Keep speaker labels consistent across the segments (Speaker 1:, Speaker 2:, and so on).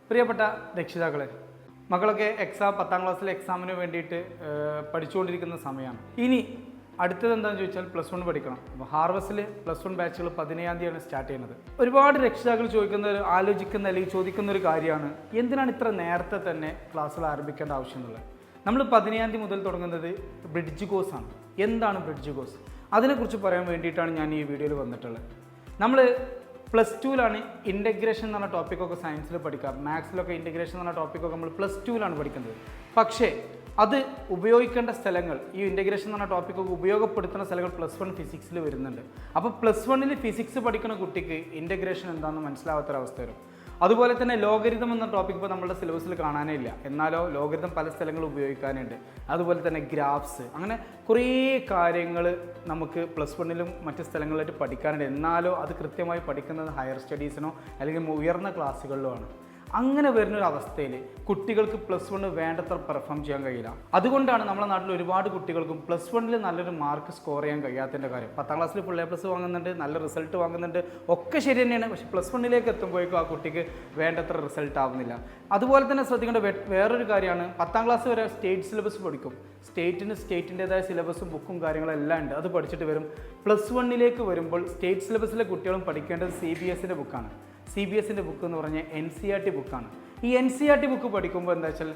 Speaker 1: പ്രിയപ്പെട്ട രക്ഷിതാക്കളെ, മക്കളൊക്കെ പത്താം ക്ലാസ്സിലെ എക്സാമിന് വേണ്ടിയിട്ട് പഠിച്ചുകൊണ്ടിരിക്കുന്ന സമയമാണ്. ഇനി അടുത്തത് എന്താണെന്ന് ചോദിച്ചാൽ +1 പഠിക്കണം. അപ്പോൾ ഹാർവസ്റ്റിൽ +1 ബാച്ചുകൾ 17-ാം തീയതിയാണ് സ്റ്റാർട്ട് ചെയ്യുന്നത്. ഒരുപാട് രക്ഷിതാക്കൾ ആലോചിക്കുന്ന അല്ലെങ്കിൽ ചോദിക്കുന്ന ഒരു കാര്യമാണ്, എന്തിനാണ് ഇത്ര നേരത്തെ തന്നെ ക്ലാസ്സുകൾ ആരംഭിക്കേണ്ട ആവശ്യമുള്ളത്? നമ്മൾ 17-ാം തീയതി മുതൽ തുടങ്ങുന്നത് ബ്രിഡ്ജ് കോഴ്സാണ്. എന്താണ് ബ്രിഡ്ജ് കോഴ്സ്? അതിനെക്കുറിച്ച് പറയാൻ വേണ്ടിയിട്ടാണ് ഞാൻ ഈ വീഡിയോയിൽ വന്നിട്ടുള്ളത്. നമ്മൾ +2ലാണ് ഇൻ്റഗ്രേഷൻ എന്ന് പറഞ്ഞ ടോപ്പിക്കൊക്കെ സയൻസിൽ പഠിക്കാം. മാത്സിലൊക്കെ ഇൻ്റഗ്രേഷൻ എന്ന് പറഞ്ഞ ടോപ്പിക്കൊക്കെ നമ്മൾ +2ലാണ് പഠിക്കുന്നത്. പക്ഷേ അത് ഉപയോഗിക്കേണ്ട സ്ഥലങ്ങൾ, ഈ ഇൻ്റഗ്രേഷൻ എന്ന് പറഞ്ഞ ടോപ്പിക്കൊക്കെ ഉപയോഗപ്പെടുത്തുന്ന സ്ഥലങ്ങൾ +1 ഫിസിക്സിൽ വരുന്നുണ്ട്. അപ്പോൾ +1ൽ ഫിസിക്സ് പഠിക്കുന്ന കുട്ടിക്ക് ഇൻ്റഗ്രേഷൻ എന്താണെന്ന് മനസ്സിലാവാത്തൊരവസ്ഥ വരും. അതുപോലെ തന്നെ ലോഗരിതം എന്ന ടോപ്പിക് ഇപ്പോൾ നമ്മുടെ സിലബസിൽ കാണാനേ ഇല്ല. എന്നാലോ ലോഗരിതം പല സ്ഥലങ്ങളിൽ ഉപയോഗിക്കാനുണ്ട്. അതുപോലെ തന്നെ ഗ്രാഫ്സ്, അങ്ങനെ കുറേ കാര്യങ്ങൾ നമുക്ക് +1ലും മറ്റ് സ്ഥലങ്ങളിലായിട്ട് പഠിക്കാനുണ്ട്. എന്നാലോ അത് കൃത്യമായി പഠിക്കുന്നത് ഹയർ സ്റ്റഡീസിനോ അല്ലെങ്കിൽ ഉയർന്ന ക്ലാസ്സുകളിലോ ആണ്. അങ്ങനെ വരുന്നൊരു അവസ്ഥയിൽ കുട്ടികൾക്ക് +1 വേണ്ടത്ര പെർഫോം ചെയ്യാൻ കഴിയില്ല. അതുകൊണ്ടാണ് നമ്മുടെ നാട്ടിൽ ഒരുപാട് കുട്ടികൾക്കും +1ൽ നല്ലൊരു മാർക്ക് സ്കോർ ചെയ്യാൻ കഴിയാത്തതിൻ്റെ കാര്യം. 10ാം ക്ലാസ്സിൽ ഫുൾ A+ വാങ്ങുന്നുണ്ട്, നല്ല റിസൾട്ട് വാങ്ങുന്നുണ്ട്, ഒക്കെ ശരി തന്നെയാണ്. പക്ഷേ +1ലേക്ക് എത്തുമ്പോഴേക്കും ആ കുട്ടിക്ക് വേണ്ടത്ര റിസൾട്ട് ആവുന്നില്ല. അതുപോലെ തന്നെ ശ്രദ്ധിക്കേണ്ട വേറൊരു കാര്യമാണ്, 10ാം ക്ലാസ് വരെ സ്റ്റേറ്റ് സിലബസ് പഠിക്കും. സ്റ്റേറ്റിൻ്റെതായ സിലബസും ബുക്കും കാര്യങ്ങളും എല്ലാം ഉണ്ട്. അത് പഠിച്ചിട്ട് വരും. +1ലേക്ക് വരുമ്പോൾ സ്റ്റേറ്റ് സിലബസിലെ കുട്ടികളും പഠിക്കേണ്ടത് CBSE ബുക്കാണ്. CBSE ബുക്ക് എന്ന് പറഞ്ഞാൽ NCERT ബുക്കാണ്. ഈ NCERT ബുക്ക് പഠിക്കുമ്പോൾ എന്താ വെച്ചാൽ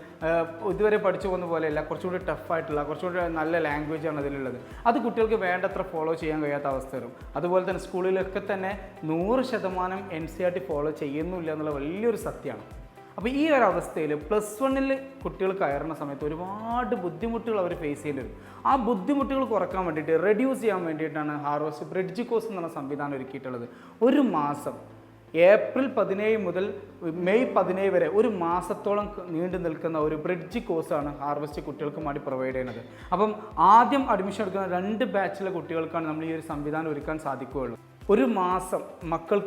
Speaker 1: ഇതുവരെ പഠിച്ചു പോകുന്ന പോലെയല്ല, കുറച്ചുകൂടി ടഫായിട്ടുള്ള, കുറച്ചുകൂടി നല്ല ലാംഗ്വേജാണ് അതിലുള്ളത്. അത് കുട്ടികൾക്ക് വേണ്ടത്ര ഫോളോ ചെയ്യാൻ കഴിയാത്ത അവസ്ഥ വരും. അതുപോലെ തന്നെ സ്കൂളിലൊക്കെ തന്നെ 100% NCERT ഫോളോ ചെയ്യുന്നില്ല എന്നുള്ള വലിയൊരു സത്യമാണ്. അപ്പോൾ ഈ ഒരു അവസ്ഥയിൽ +1ൽ കുട്ടികൾ കയറുന്ന സമയത്ത് ഒരുപാട് ബുദ്ധിമുട്ടുകൾ അവർ ഫേസ് ചെയ്യേണ്ടി വരും. ആ ബുദ്ധിമുട്ടുകൾ കുറക്കാൻ വേണ്ടിയിട്ട്, റെഡ്യൂസ് ചെയ്യാൻ വേണ്ടിയിട്ടാണ് ഹാർവസ്റ്റ് ബ്രിഡ്ജ് കോഴ്സ് എന്നുള്ള സംവിധാനം ഒരുക്കിയിട്ടുള്ളത്. ഒരു മാസം ഏപ്രിൽ 17 മുതൽ മെയ് 17 വരെ ഒരു മാസത്തോളം നീണ്ടു നിൽക്കുന്ന ഒരു ബ്രിഡ്ജ് കോഴ്സാണ് ഹാർവസ്റ്റ് കുട്ടികൾക്ക് വേണ്ടി പ്രൊവൈഡ് ചെയ്യുന്നത്. അപ്പം ആദ്യം അഡ്മിഷൻ എടുക്കുന്ന 2 ബാച്ചിലെ കുട്ടികൾക്കാണ് നമ്മൾ ഈ ഒരു സംവിധാനം ഒരുക്കാൻ സാധിക്കുകയുള്ളൂ. ഒരു മാസം മക്കൾ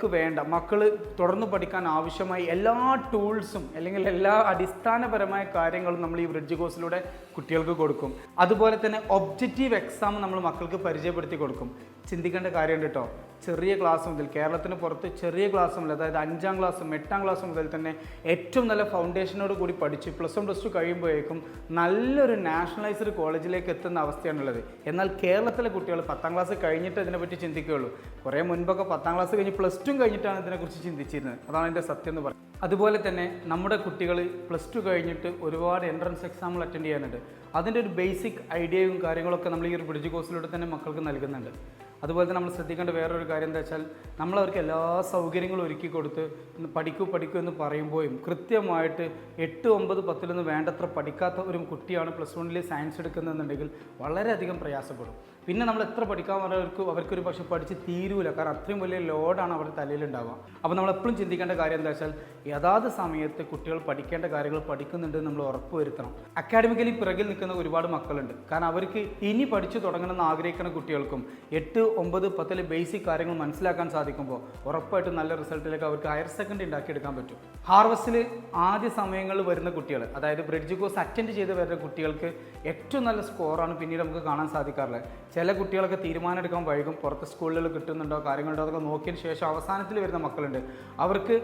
Speaker 1: തുടർന്ന് പഠിക്കാൻ ആവശ്യമായ എല്ലാ ടൂൾസും അല്ലെങ്കിൽ എല്ലാ അടിസ്ഥാനപരമായ കാര്യങ്ങളും നമ്മൾ ഈ ബ്രിഡ്ജ് കോഴ്സിലൂടെ കുട്ടികൾക്ക് കൊടുക്കും. അതുപോലെ തന്നെ ഒബ്ജക്റ്റീവ് എക്സാം നമ്മൾ മക്കൾക്ക് പരിചയപ്പെടുത്തി കൊടുക്കും. ചിന്തിക്കേണ്ട കാര്യമുണ്ട് കേട്ടോ. ചെറിയ ക്ലാസ് മുതൽ, കേരളത്തിന് പുറത്ത് ചെറിയ ക്ലാസ് മുതൽ, അതായത് 5ാം ക്ലാസ്സും 8ാം ക്ലാസ് മുതൽ തന്നെ ഏറ്റവും നല്ല ഫൗണ്ടേഷനോട് കൂടി പഠിച്ച് +1 +2 കഴിയുമ്പോഴേക്കും നല്ലൊരു നാഷണലൈസ്ഡ് കോളേജിലേക്ക് എത്തുന്ന അവസ്ഥയാണുള്ളത്. എന്നാൽ കേരളത്തിലെ കുട്ടികൾ 10ാം ക്ലാസ് കഴിഞ്ഞിട്ട് ഇതിനെപ്പറ്റി ചിന്തിക്കുകയുള്ളൂ. കുറേ മുൻപൊക്കെ 10ാം ക്ലാസ് കഴിഞ്ഞ് +2 കഴിഞ്ഞിട്ടാണ് ഇതിനെക്കുറിച്ച് ചിന്തിച്ചിരുന്നത്. അതാണ് എൻ്റെ സത്യം എന്ന് പറയുന്നത്. അതുപോലെ തന്നെ നമ്മുടെ കുട്ടികൾ +2 കഴിഞ്ഞിട്ട് ഒരുപാട് എൻട്രൻസ് എക്സാമുകൾ അറ്റൻഡ് ചെയ്യാനുണ്ട്. അതിൻ്റെ ഒരു ബേസിക് ഐഡിയയും കാര്യങ്ങളൊക്കെ നമ്മൾ ഈ ഒരു ബ്രിഡ്ജ് കോഴ്സിലൂടെ തന്നെ മക്കൾക്ക് നൽകുന്നുണ്ട്. അതുപോലെ തന്നെ നമ്മൾ ശ്രദ്ധിക്കേണ്ട വേറൊരു കാര്യം എന്താ വെച്ചാൽ, നമ്മളവർക്ക് എല്ലാ സൗകര്യങ്ങളും ഒരുക്കി കൊടുത്ത് പഠിക്കൂ എന്ന് പറയുമ്പോഴും കൃത്യമായിട്ട് 8, 9, 10 വേണ്ടത്ര പഠിക്കാത്ത ഒരു കുട്ടിയാണ് +1ൽ സയൻസ് എടുക്കുന്നതെന്നുണ്ടെങ്കിൽ വളരെയധികം പ്രയാസപ്പെടും. പിന്നെ നമ്മൾ എത്ര പഠിക്കാൻ പറഞ്ഞവർക്ക് അവർക്കൊരു പക്ഷേ പഠിച്ച് തീരൂല. കാരണം അത്രയും വലിയ ലോഡാണ് അവരുടെ തലയിലുണ്ടാവുക. അപ്പോൾ നമ്മളെപ്പോഴും ചിന്തിക്കേണ്ട കാര്യം എന്താ വെച്ചാൽ, യഥാത് സമയത്ത് കുട്ടികൾ പഠിക്കേണ്ട കാര്യങ്ങൾ പഠിക്കുന്നുണ്ട് നമ്മൾ ഉറപ്പുവരുത്തണം. അക്കാഡമിക്കലി പിറകിൽ നിൽക്കുന്ന ഒരുപാട് മക്കളുണ്ട്. കാരണം അവർക്ക് ഇനി പഠിച്ചു തുടങ്ങണമെന്ന് ആഗ്രഹിക്കുന്ന കുട്ടികൾക്കും 8, 9, 10 ബേസിക് കാര്യങ്ങൾ മനസ്സിലാക്കാൻ സാധിക്കുമ്പോൾ ഉറപ്പായിട്ടും നല്ല റിസൾട്ടിലേക്ക് അവർക്ക് ഹയർ സെക്കൻഡറി ഉണ്ടാക്കിയെടുക്കാൻ പറ്റും. ഹാർവസ്റ്റിൽ ആദ്യ സമയങ്ങളിൽ വരുന്ന കുട്ടികൾ, അതായത് ബ്രിഡ്ജ് കോഴ്സ് അറ്റൻഡ് ചെയ്ത് വരുന്ന കുട്ടികൾക്ക് ഏറ്റവും നല്ല സ്കോറാണ് പിന്നീട് നമുക്ക് കാണാൻ സാധിക്കാറുള്ളത്. ചില കുട്ടികളൊക്കെ തീരുമാനം എടുക്കാൻ വൈകും. പുറത്ത് സ്കൂളുകളിൽ കിട്ടുന്നുണ്ടോ കാര്യങ്ങളുണ്ടോ അതൊക്കെ നോക്കിയതിന് ശേഷം അവസാനത്തിൽ വരുന്ന മക്കളുണ്ട്. അവർക്ക്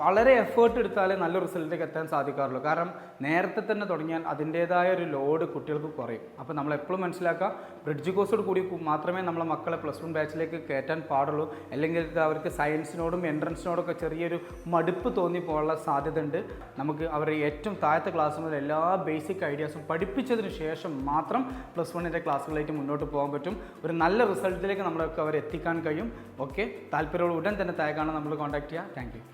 Speaker 1: വളരെ എഫേർട്ട് എടുത്താലേ നല്ല റിസൾട്ടിലേക്ക് എത്താൻ സാധിക്കാറുള്ളൂ. കാരണം നേരത്തെ തന്നെ തുടങ്ങിയാൽ അതിൻ്റേതായ ഒരു ലോഡ് കുട്ടികൾക്ക് കുറയും. അപ്പോൾ നമ്മൾ എപ്പോഴും മനസ്സിലാക്കുക, ബ്രിഡ്ജ് കോഴ്സോട് കൂടി മാത്രമേ നമ്മളെ മക്കളെ +1 ബാച്ചിലേക്ക് കയറ്റാൻ പാടുള്ളൂ. അല്ലെങ്കിൽ അവർക്ക് സയൻസിനോടും എൻട്രൻസിനോടൊക്കെ ചെറിയൊരു മടുപ്പ് തോന്നിപ്പോകാനുള്ള സാധ്യത ഉണ്ട്. നമുക്ക് അവരെ ഏറ്റവും താഴത്തെ ക്ലാസ് മുതൽ എല്ലാ ബേസിക് ഐഡിയാസും പഠിപ്പിച്ചതിന് ശേഷം മാത്രം +1ൻ്റെ ക്ലാസ്സുകളായിട്ട് മുന്നോട്ട് പോകാൻ പറ്റും. ഒരു നല്ല റിസൾട്ടിലേക്ക് നമ്മളൊക്കെ അവരെ എത്തിക്കാൻ കഴിയും. ഓക്കെ, താല്പര്യമുള്ള ഉടൻ തന്നെ താഴെ കാണാൻ നമ്മൾ കോൺടാക്ട് ചെയ്യുക. Thank you.